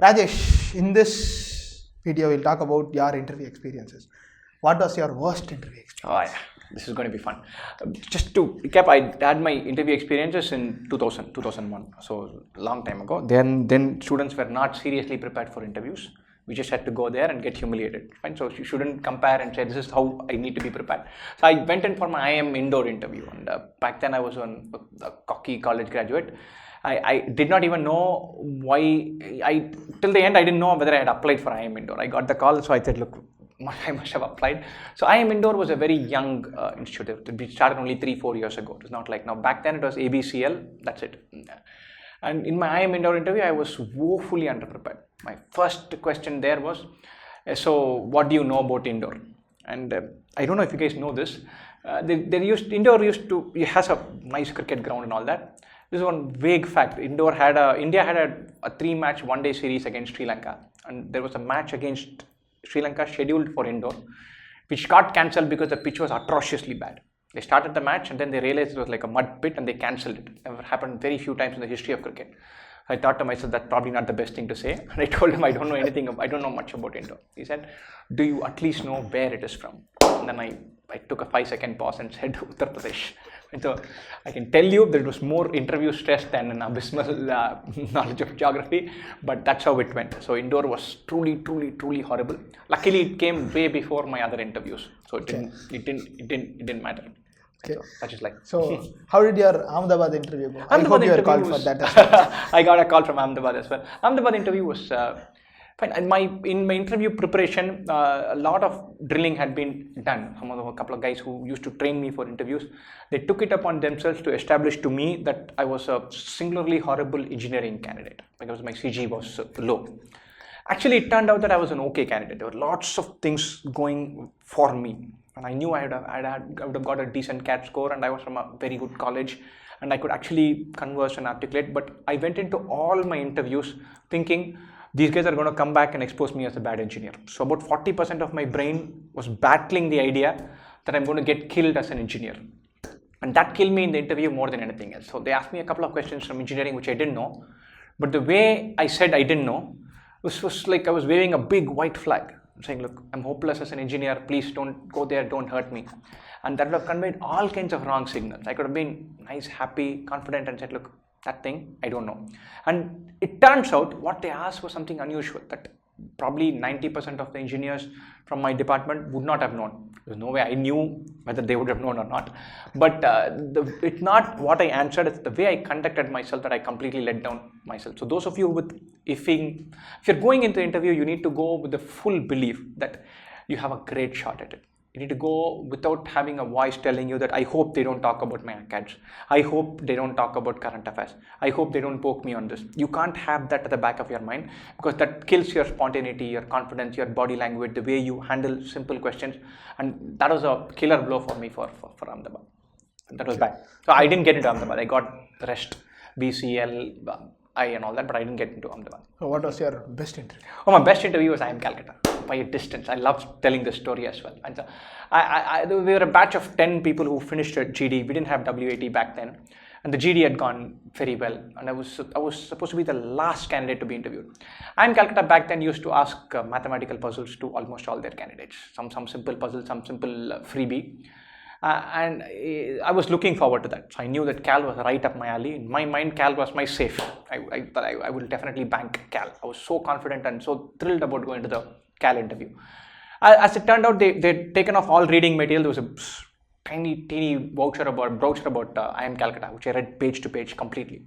Rajesh, in this video, we'll talk about your interview experiences. What was your worst interview experience? Oh yeah, this is going to be fun. Just to recap, I had my interview experiences in 2001, so long time ago. Then students were not seriously prepared for interviews. We just had to go there and get humiliated. Fine. So you shouldn't compare and say this is how I need to be prepared. So I went in for my IIM indoor interview, and back then I was a cocky college graduate. I did not even know why. Till the end I didn't know whether I had applied for IIM indoor. I got the call, so I said, look, I must have applied. So IIM indoor was a very young institute. It started only 3-4 years ago. It was not like now. Back then it was ABCL. That's it. And in my IIM indoor interview, I was woefully underprepared. My first question there was, so what do you know about indoor? And I don't know if you guys know this. Indoor has a nice cricket ground and all that. This is one vague fact. India had a 3-match one-day series against Sri Lanka, and there was a match against Sri Lanka scheduled for indoor, which got cancelled because the pitch was atrociously bad. They started the match and then they realized it was like a mud pit and they cancelled it. It happened very few times in the history of cricket. I thought to myself, that's probably not the best thing to say. And I told him, I don't know much about indoor. He said, do you at least know where it is from? And then I took a 5-second pause and said, Uttar Pradesh. And so I can tell you that it was more interview stress than an abysmal knowledge of geography, but that's how it went. So indoor was truly horrible. Luckily, it came way before my other interviews, so it didn't matter. Okay. So that's just like. So how did your Ahmedabad interview go? Ahmedabad I hope you were called for that as well. I got a call from Ahmedabad as well. Ahmedabad interview was fine. And in my interview preparation, a lot of drilling had been done. A couple of guys who used to train me for interviews, they took it upon themselves to establish to me that I was a singularly horrible engineering candidate because my CG was low. Actually, it turned out that I was an okay candidate. There were lots of things going for me, and I knew I would have got a decent CAT score, and I was from a very good college, and I could actually converse and articulate. But I went into all my interviews thinking, these guys are going to come back and expose me as a bad engineer. So about 40% of my brain was battling the idea that I'm going to get killed as an engineer. And that killed me in the interview more than anything else. So they asked me a couple of questions from engineering which I didn't know. But the way I said I didn't know was like I was waving a big white flag. I'm saying, look, I'm hopeless as an engineer. Please don't go there. Don't hurt me. And that would have conveyed all kinds of wrong signals. I could have been nice, happy, confident and said, look, that thing, I don't know. And it turns out what they asked was something unusual that probably 90% of the engineers from my department would not have known. There's no way I knew whether they would have known or not. But it's not what I answered, it's the way I conducted myself that I completely let down myself. So those of you if you're going into the interview, you need to go with the full belief that you have a great shot at it. You need to go without having a voice telling you that I hope they don't talk about my ACADs. I hope they don't talk about current affairs. I hope they don't poke me on this. You can't have that at the back of your mind because that kills your spontaneity, your confidence, your body language, the way you handle simple questions. And that was a killer blow for me for Ahmedabad. That was bad. So I didn't get into Ahmedabad. I got the rest, BCL, I and all that, but I didn't get into Ahmedabad. So what was your best interview? Oh, my best interview was IIM Calcutta. By a distance. I love telling this story as well. And so we were a batch of 10 people who finished at GD. We didn't have WAT back then. And the GD had gone very well. And I was supposed to be the last candidate to be interviewed. IIM Calcutta back then used to ask mathematical puzzles to almost all their candidates. Some simple puzzle, some simple freebie. And I was looking forward to that. So I knew that Cal was right up my alley. In my mind, Cal was my safe. I thought I will definitely bank Cal. I was so confident and so thrilled about going to the Cal interview. As it turned out, they'd taken off all reading material. There was a teeny brochure about IIM Calcutta, which I read page to page completely.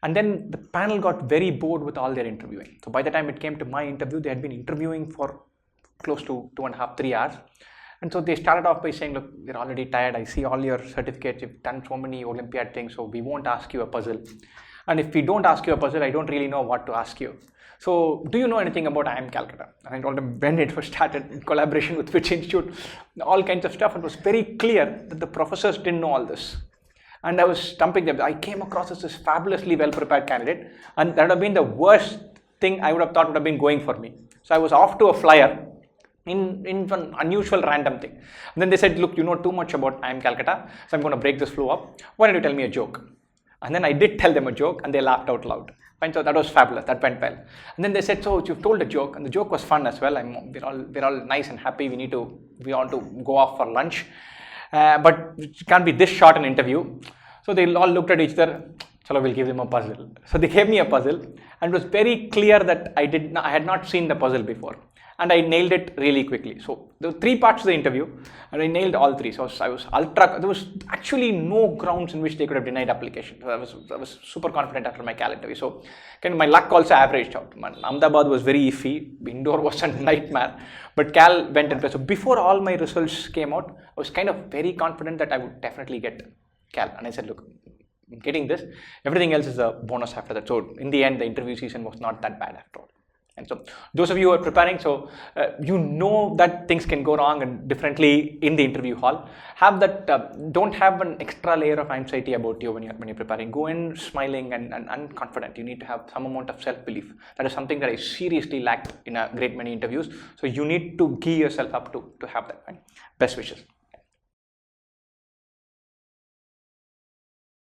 And then the panel got very bored with all their interviewing. So by the time it came to my interview, they had been interviewing for close to 2.5-3 hours. And so they started off by saying, look, we're already tired. I see all your certificates. You've done so many Olympiad things, so we won't ask you a puzzle. And if we don't ask you a puzzle, I don't really know what to ask you. So, do you know anything about IIM Calcutta? And I told them when it was started, in collaboration with which institute, all kinds of stuff. It was very clear that the professors didn't know all this. And I was stumping them. I came across as this fabulously well-prepared candidate, and that would have been the worst thing I would have thought would have been going for me. So I was off to a flyer in an unusual random thing. And then they said, look, you know too much about IIM Calcutta, so I'm going to break this flow up. Why don't you tell me a joke? And then I did tell them a joke and they laughed out loud. Fine, so that was fabulous. That went well. And then they said, so you've told a joke, and the joke was fun as well. We're all nice and happy. We want to go off for lunch, but it can't be this short an interview. So they all looked at each other. Chalo, we'll give them a puzzle. So they gave me a puzzle, and it was very clear that I had not seen the puzzle before, and I nailed it really quickly. So there were 3 parts of the interview, and I nailed all 3. So I was ultra. There was actually no grounds in which they could have denied application. So I was super confident after my Cal interview. So kind of my luck also averaged out. Ahmedabad was very iffy. Indore was a nightmare, but Cal went in place. So before all my results came out, I was kind of very confident that I would definitely get Cal, and I said, look, I'm getting this. Everything else is a bonus after that. So in the end, the interview season was not that bad after all. And so those of you who are preparing, so you know that things can go wrong and differently in the interview hall. Have that, don't have an extra layer of anxiety about you when you're preparing. Go in smiling and confident. You need to have some amount of self-belief. That is something that I seriously lacked in a great many interviews. So you need to gear yourself up to have that. Right? Best wishes.